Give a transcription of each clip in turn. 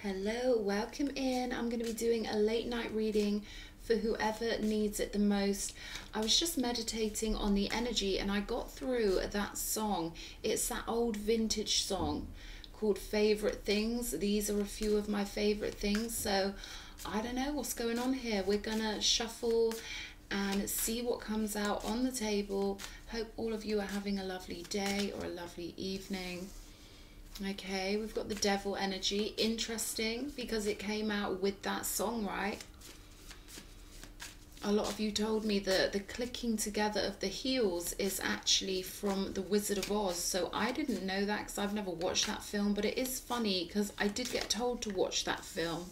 Hello, welcome in. I'm going to be doing a late night reading for whoever needs it the most. I was just meditating on the energy and I got through that song. It's that old vintage song called Favorite Things. These are a few of my favorite things. So I don't know what's going on here. We're going to shuffle and see what comes out on the table. Hope all of you are having a lovely day or a lovely evening. Okay, we've got the devil energy. Interesting because it came out with that song, right? A lot of you told me that the clicking together of the heels is actually from The Wizard of Oz. So I didn't know that because I've never watched that film. But it is funny because I did get told to watch that film.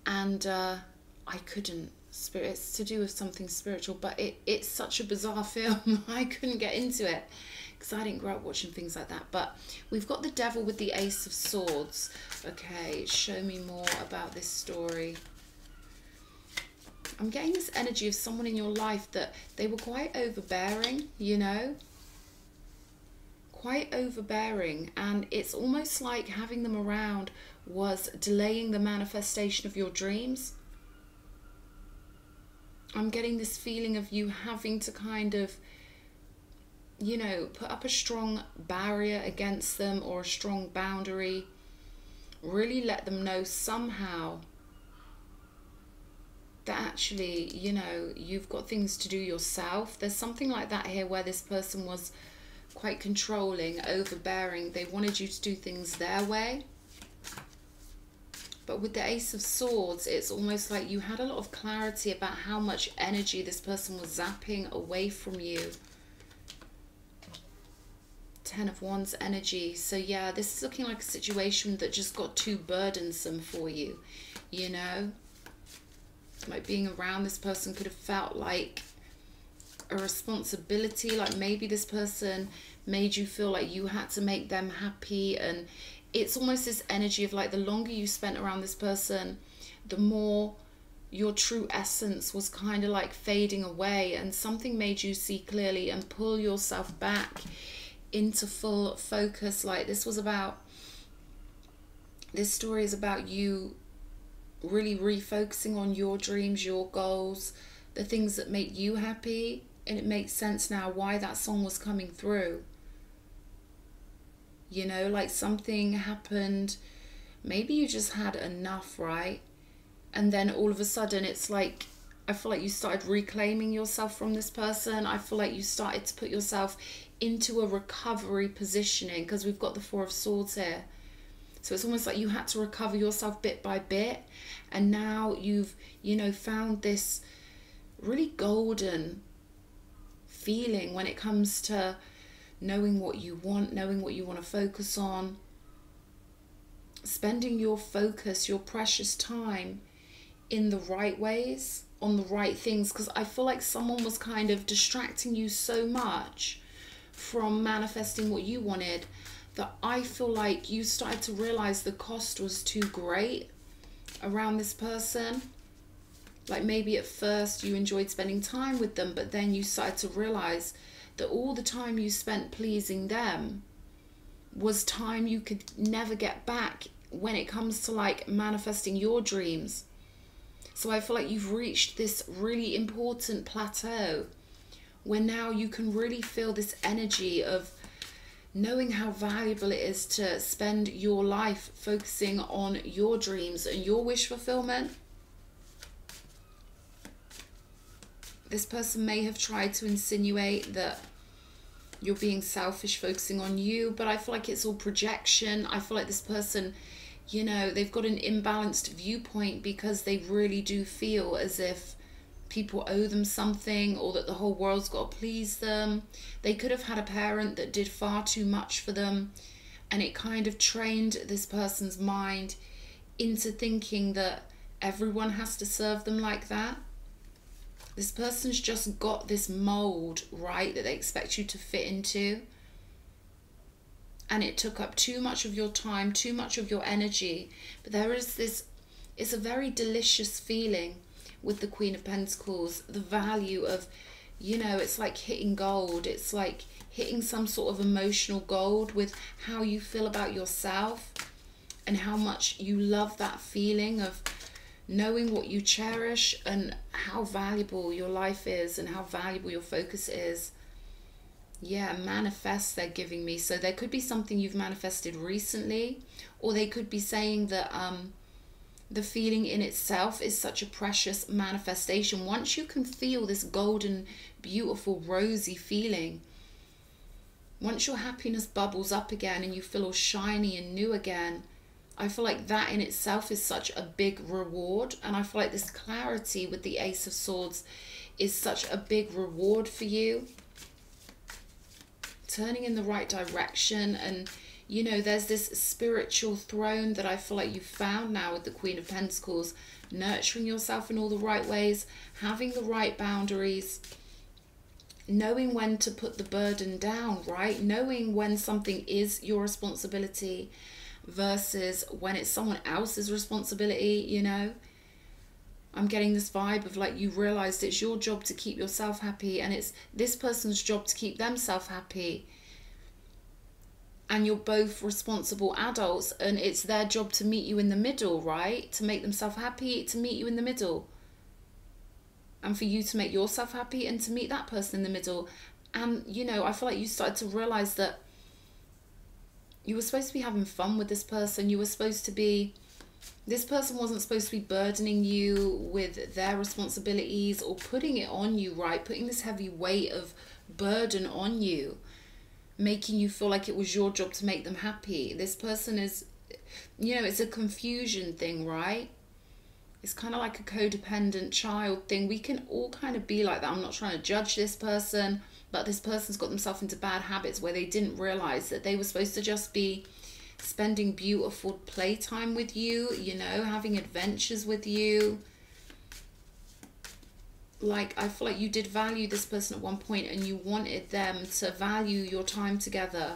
And I couldn't. It's to do with something spiritual. But it's such a bizarre film. I couldn't get into it. Because I didn't grow up watching things like that. But we've got the devil with the Ace of Swords. Okay, show me more about this story. I'm getting this energy of someone in your life that they were quite overbearing, you know? Quite overbearing. And it's almost like having them around was delaying the manifestation of your dreams. I'm getting this feeling of you having to kind of, you know, put up a strong barrier against them or a strong boundary. Really let them know somehow that actually, you know, you've got things to do yourself. There's something like that here where this person was quite controlling, overbearing. They wanted you to do things their way. But with the Ace of Swords, it's almost like you had a lot of clarity about how much energy this person was zapping away from you. Ten of Wands energy. So yeah, this is looking like a situation that just got too burdensome for you, you know? Like being around this person could have felt like a responsibility, like maybe this person made you feel like you had to make them happy. And it's almost this energy of like the longer you spent around this person, the more your true essence was kind of like fading away, and something made you see clearly and pull yourself back into full focus. Like this story is about you really refocusing on your dreams, your goals, the things that make you happy. And it makes sense now why that song was coming through. You know, like something happened, maybe you just had enough, right? And then all of a sudden it's like, I feel like you started reclaiming yourself from this person. I feel like you started to put yourself into a recovery positioning, because we've got the Four of Swords here. So it's almost like you had to recover yourself bit by bit. And now you've, you know, found this really golden feeling when it comes to knowing what you want, knowing what you want to focus on, spending your focus, your precious time in the right ways, on the right things. Because I feel like someone was kind of distracting you so much from manifesting what you wanted that I feel like you started to realize the cost was too great around this person. Like maybe at first you enjoyed spending time with them, but then you started to realize that all the time you spent pleasing them was time you could never get back when it comes to like manifesting your dreams. So I feel like you've reached this really important plateau where now you can really feel this energy of knowing how valuable it is to spend your life focusing on your dreams and your wish fulfillment. This person may have tried to insinuate that you're being selfish, focusing on you, but I feel like it's all projection. I feel like this person, you know, they've got an imbalanced viewpoint because they really do feel as if people owe them something, or that the whole world's got to please them. They could have had a parent that did far too much for them, and it kind of trained this person's mind into thinking that everyone has to serve them like that. This person's just got this mold, right, that they expect you to fit into. And it took up too much of your time, too much of your energy. But there is this, it's a very delicious feeling with the Queen of Pentacles. The value of, you know, it's like hitting gold. It's like hitting some sort of emotional gold with how you feel about yourself. and how much you love that feeling of knowing what you cherish and how valuable your life is and how valuable your focus is. Yeah, manifest, they're giving me. So there could be something you've manifested recently, or they could be saying that the feeling in itself is such a precious manifestation. Once you can feel this golden, beautiful, rosy feeling, once your happiness bubbles up again and you feel all shiny and new again, I feel like that in itself is such a big reward. And I feel like this clarity with the Ace of Swords is such a big reward for you. Turning in the right direction. And, you know, there's this spiritual throne that I feel like you've found now with the Queen of Pentacles. Nurturing yourself in all the right ways. Having the right boundaries. Knowing when to put the burden down, right? Knowing when something is your responsibility versus when it's someone else's responsibility, you know. I'm getting this vibe of like you realized it's your job to keep yourself happy and it's this person's job to keep themselves happy. And you're both responsible adults and it's their job to meet you in the middle, right? To make themselves happy, to meet you in the middle. And for you to make yourself happy and to meet that person in the middle. And, you know, I feel like you started to realize that you were supposed to be having fun with this person. You were supposed to be... This person wasn't supposed to be burdening you with their responsibilities or putting it on you, right? Putting this heavy weight of burden on you. Making you feel like it was your job to make them happy. This person is... You know, it's a confusion thing, right? It's kind of like a codependent child thing. We can all kind of be like that. I'm not trying to judge this person, but this person's got themselves into bad habits where they didn't realize that they were supposed to just be spending beautiful playtime with you, you know, having adventures with you. Like, I feel like you did value this person at one point and you wanted them to value your time together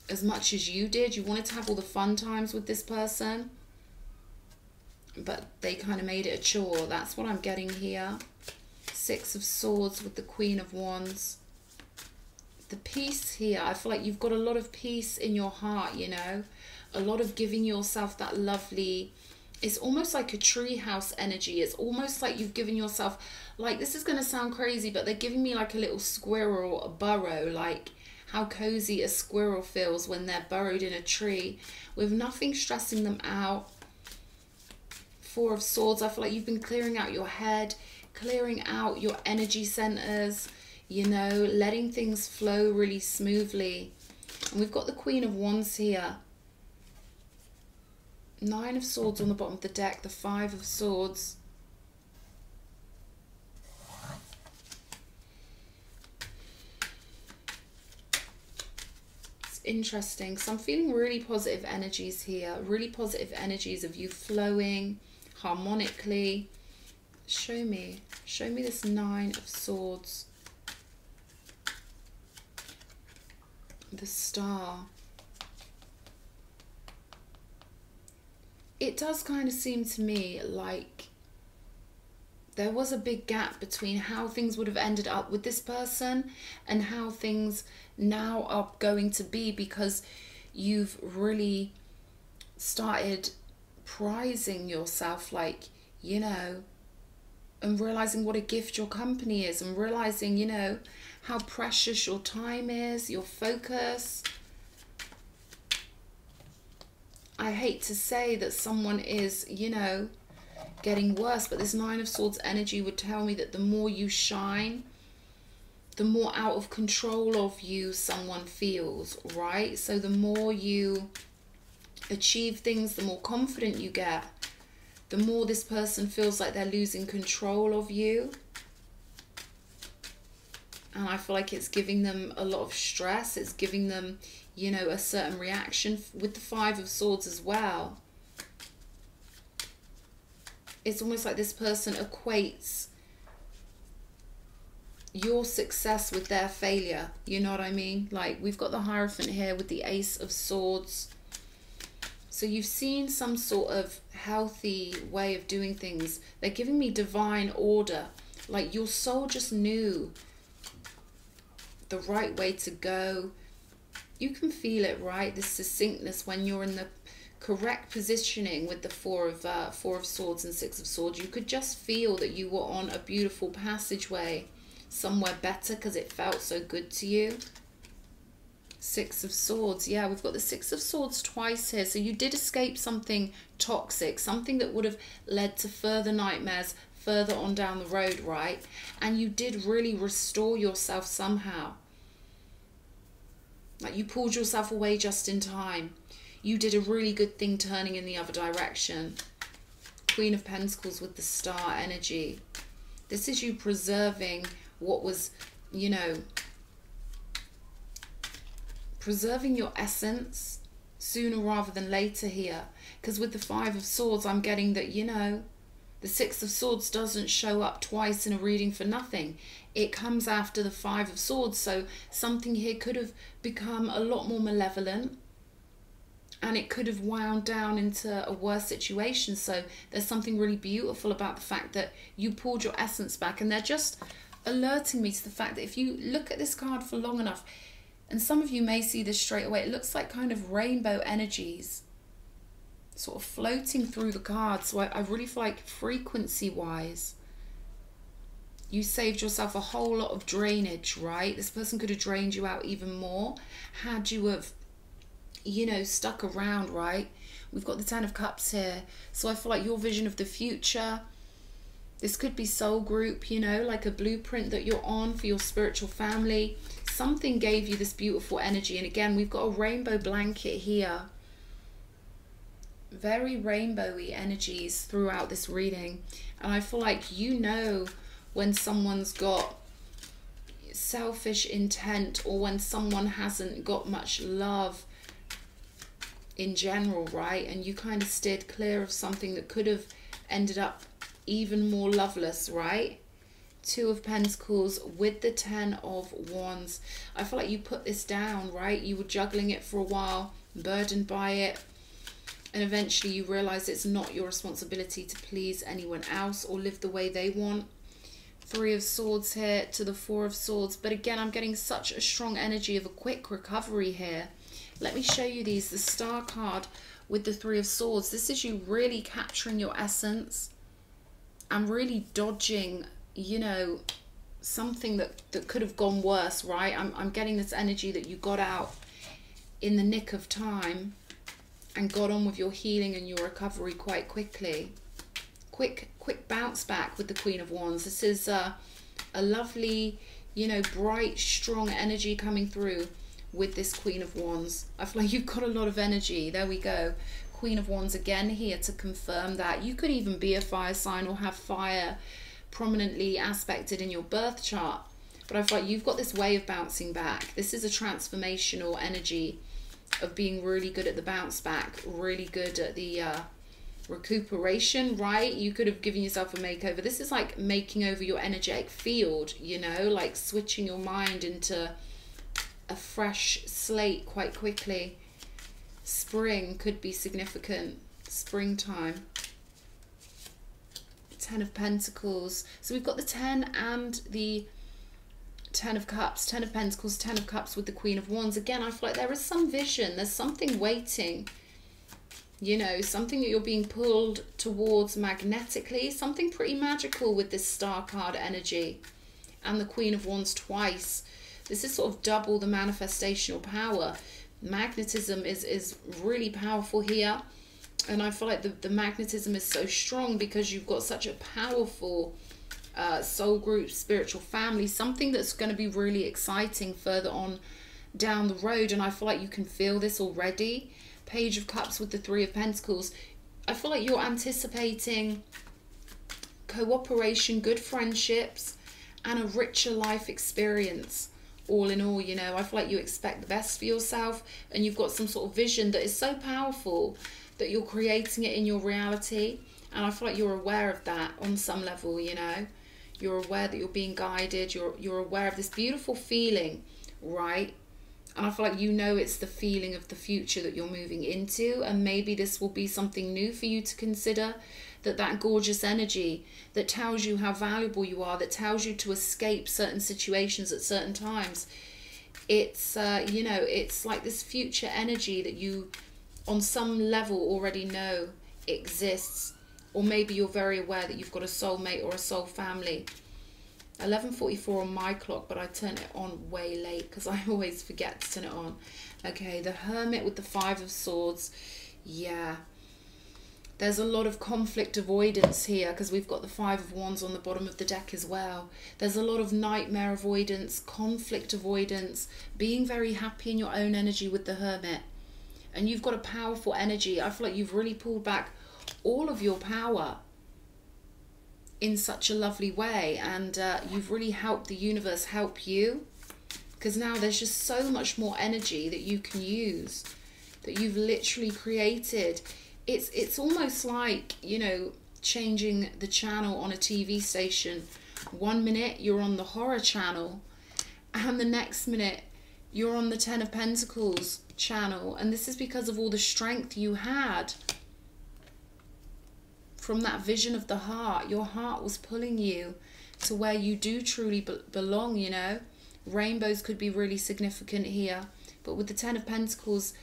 as much as you did. You wanted to have all the fun times with this person. But they kind of made it a chore. That's what I'm getting here. Six of Swords with the Queen of Wands. The peace here. I feel like you've got a lot of peace in your heart, you know. A lot of giving yourself that lovely... It's almost like a treehouse energy. It's almost like you've given yourself... Like, this is going to sound crazy, but they're giving me like a little squirrel, a burrow. Like, how cozy a squirrel feels when they're burrowed in a tree. With nothing stressing them out. Four of Swords, I feel like you've been clearing out your head, clearing out your energy centers, you know, letting things flow really smoothly. And we've got the Queen of Wands here. Nine of Swords on the bottom of the deck, the Five of Swords. It's interesting. So I'm feeling really positive energies here, really positive energies of you flowing harmonically. Show me this Nine of Swords. The Star. It does kind of seem to me like there was a big gap between how things would have ended up with this person and how things now are going to be, because you've really started prizing yourself, like, you know, and realizing what a gift your company is, and realizing, you know, how precious your time is, your focus. I hate to say that someone is, you know, getting worse, but this Nine of Swords energy would tell me that the more you shine, the more out of control of you someone feels, right? So the more you achieve things, the more confident you get, the more this person feels like they're losing control of you. And I feel like it's giving them a lot of stress. It's giving them, you know, a certain reaction. With the Five of Swords as well, it's almost like this person equates your success with their failure. You know what I mean? Like, we've got the Hierophant here with the Ace of Swords. So you've seen some sort of healthy way of doing things. They're giving me divine order. Like, your soul just knew the right way to go. You can feel it, right? This succinctness when you're in the correct positioning with the Four of Swords and Six of Swords. You could just feel that you were on a beautiful passageway somewhere better because it felt so good to you. Six of Swords. Yeah, we've got the Six of Swords twice here. So you did escape something toxic, something that would have led to further nightmares further on down the road, right? And you did really restore yourself somehow. Like, you pulled yourself away just in time. You did a really good thing turning in the other direction. Queen of Pentacles with the Star energy. This is you preserving what was, you know, preserving your essence sooner rather than later here. Because with the Five of Swords, I'm getting that, you know, the Six of Swords doesn't show up twice in a reading for nothing. It comes after the Five of Swords. So something here could have become a lot more malevolent. And it could have wound down into a worse situation. So there's something really beautiful about the fact that you pulled your essence back. And they're just alerting me to the fact that if you look at this card for long enough, and some of you may see this straight away, it looks like kind of rainbow energies sort of floating through the cards. So I really feel like frequency-wise, you saved yourself a whole lot of drainage, right? This person could have drained you out even more had you have, you know, stuck around, right? We've got the Ten of Cups here. So I feel like your vision of the future, this could be soul group, you know, like a blueprint that you're on for your spiritual family. Something gave you this beautiful energy. And again, we've got a rainbow blanket here. Very rainbowy energies throughout this reading. And I feel like you know when someone's got selfish intent or when someone hasn't got much love in general, right? And you kind of steered clear of something that could have ended up even more loveless, right? Two of Pentacles with the Ten of Wands. I feel like you put this down, right? You were juggling it for a while, burdened by it, and eventually you realize it's not your responsibility to please anyone else or live the way they want. Three of Swords here to the Four of Swords. But again, I'm getting such a strong energy of a quick recovery here. Let me show you these. The Star card with the Three of Swords. This is you really capturing your essence and really dodging, you know, something that could have gone worse, right? I'm getting this energy that you got out in the nick of time and got on with your healing and your recovery quite quickly. Quick bounce back with the Queen of Wands. This is a lovely, you know, bright, strong energy coming through with this Queen of Wands. I feel like you've got a lot of energy. There we go. Queen of Wands again here to confirm that. You could even be a fire sign or have fire prominently aspected in your birth chart. But I feel like you've got this way of bouncing back. This is a transformational energy of being really good at the bounce back, really good at the recuperation, right? You could have given yourself a makeover. This is like making over your energetic field, you know, like switching your mind into a fresh slate quite quickly. Spring could be significant. Springtime. Ten of Pentacles. So we've got the 10 and the Ten of Cups. Ten of Pentacles, Ten of Cups with the Queen of Wands. Again, I feel like there is some vision. There's something waiting. You know, something that you're being pulled towards magnetically. Something pretty magical with this Star card energy. And the Queen of Wands twice. This is sort of double the manifestational power. Magnetism is really powerful here. And I feel like the magnetism is so strong because you've got such a powerful soul group, spiritual family. Something that's going to be really exciting further on down the road. And I feel like you can feel this already. Page of Cups with the Three of Pentacles. I feel like you're anticipating cooperation, good friendships, and a richer life experience. All in all, you know, I feel like you expect the best for yourself and you've got some sort of vision that is so powerful that you're creating it in your reality. And I feel like you're aware of that on some level, you know. You're aware that you're being guided. You're aware of this beautiful feeling, right? And I feel like you know it's the feeling of the future that you're moving into. And maybe this will be something new for you to consider. That gorgeous energy that tells you how valuable you are, that tells you to escape certain situations at certain times. It's, you know, it's like this future energy that you on some level already know exists, or maybe you're very aware that you've got a soulmate or a soul family. 11:44 on my clock, but I turn it on way late because I always forget to turn it on. Okay, the Hermit with the Five of Swords. Yeah, there's a lot of conflict avoidance here because we've got the Five of Wands on the bottom of the deck as well. There's a lot of nightmare avoidance, conflict avoidance, being very happy in your own energy with the Hermit. And you've got a powerful energy. I feel like you've really pulled back all of your power in such a lovely way, and you've really helped the universe help you, because now there's just so much more energy that you can use, that you've literally created. It's almost like, you know, changing the channel on a TV station. 1 minute you're on the horror channel, and the next minute you're on the Ten of Pentacles channel, and this is because of all the strength you had from that vision of the heart. Your heart was pulling you to where you do truly belong, you know. Rainbows could be really significant here, but with the Ten of Pentacles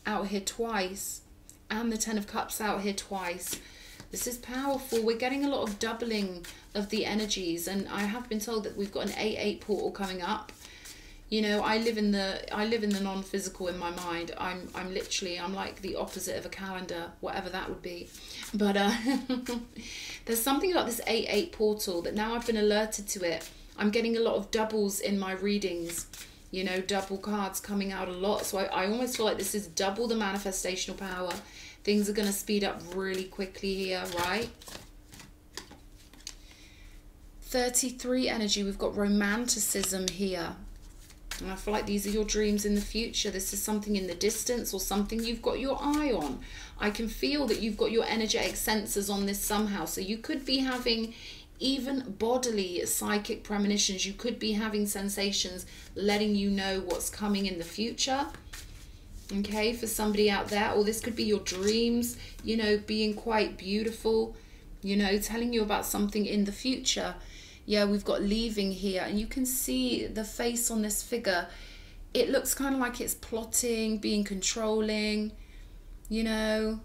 out here twice and the Ten of Cups out here twice, this is powerful. We're getting a lot of doubling of the energies, and I have been told that we've got an 8-8 portal coming up. You know, I live in the non-physical in my mind. I'm like the opposite of a calendar, whatever that would be. But there's something about this 8-8 portal that now I've been alerted to it. I'm getting a lot of doubles in my readings. You know, double cards coming out a lot. So I almost feel like this is double the manifestational power. Things are going to speed up really quickly here, right? 33 energy, we've got romanticism here. And I feel like these are your dreams in the future. This is something in the distance or something you've got your eye on. I can feel that you've got your energetic sensors on this somehow. So you could be having even bodily psychic premonitions. You could be having sensations letting you know what's coming in the future. Okay, for somebody out there. Or this could be your dreams, you know, being quite beautiful, you know, telling you about something in the future. Yeah, we've got leaving here, and you can see the face on this figure. It looks kind of like it's plotting, being controlling, you know.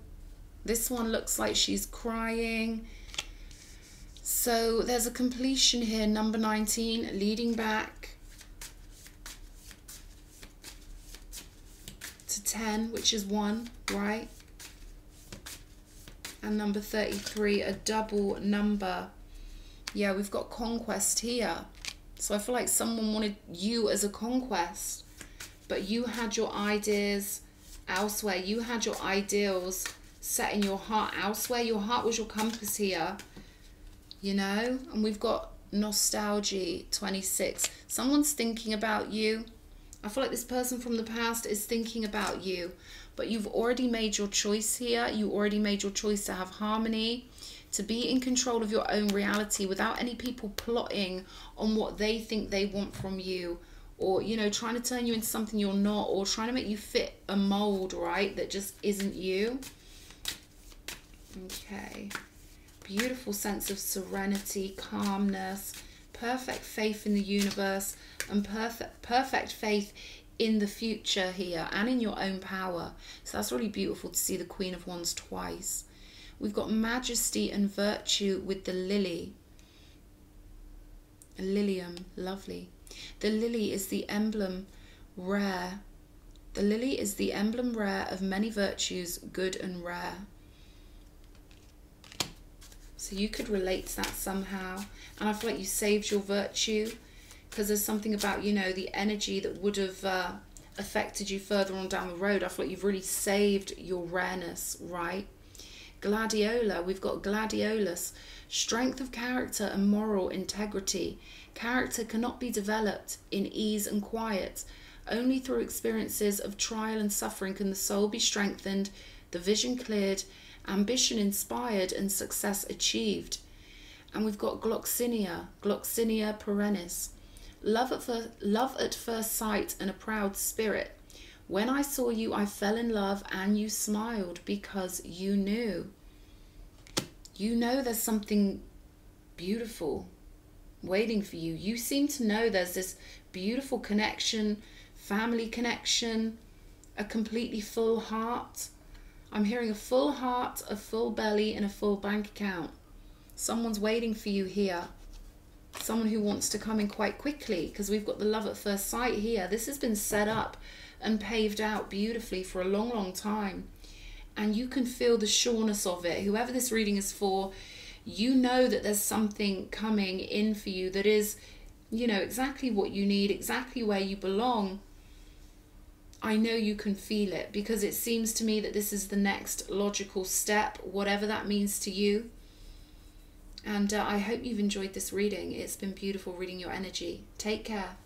This one looks like she's crying. So there's a completion here, number 19, leading back to 10, which is 1, right? And number 33, a double number. Yeah, we've got conquest here. So I feel like someone wanted you as a conquest, but you had your ideas elsewhere. You had your ideals set in your heart elsewhere. Your heart was your compass here, you know. And we've got nostalgia, 26. Someone's thinking about you. I feel like this person from the past is thinking about you, but you've already made your choice here. You already made your choice to have harmony, to be in control of your own reality without any people plotting on what they think they want from you, or, you know, trying to turn you into something you're not, or trying to make you fit a mold, right, that just isn't you. Okay. Beautiful sense of serenity, calmness, perfect faith in the universe, and perfect faith in the future here and in your own power. So that's really beautiful to see the Queen of Wands twice. We've got majesty and virtue with the lily. A lilium, lovely. The lily is the emblem rare. The lily is the emblem rare of many virtues, good and rare. So you could relate to that somehow. And I feel like you saved your virtue, because there's something about, you know, the energy that would have affected you further on down the road. I feel like you've really saved your rareness, right? Gladiola, we've got gladiolus, strength of character and moral integrity. Character cannot be developed in ease and quiet. Only through experiences of trial and suffering can the soul be strengthened, the vision cleared, ambition inspired, and success achieved. And we've got gloxinia, gloxinia perennis, love at first sight and a proud spirit. When I saw you, I fell in love, and you smiled because you knew. You know there's something beautiful waiting for you. You seem to know there's this beautiful connection, family connection, a completely full heart. I'm hearing a full heart, a full belly, and a full bank account. Someone's waiting for you here. Someone who wants to come in quite quickly, because we've got the love at first sight here. This has been set up and paved out beautifully for a long, long time. And you can feel the sureness of it. Whoever this reading is for, you know that there's something coming in for you that is, you know, exactly what you need, exactly where you belong. I know you can feel it, because it seems to me that this is the next logical step, whatever that means to you. And I hope you've enjoyed this reading. It's been beautiful reading your energy. Take care.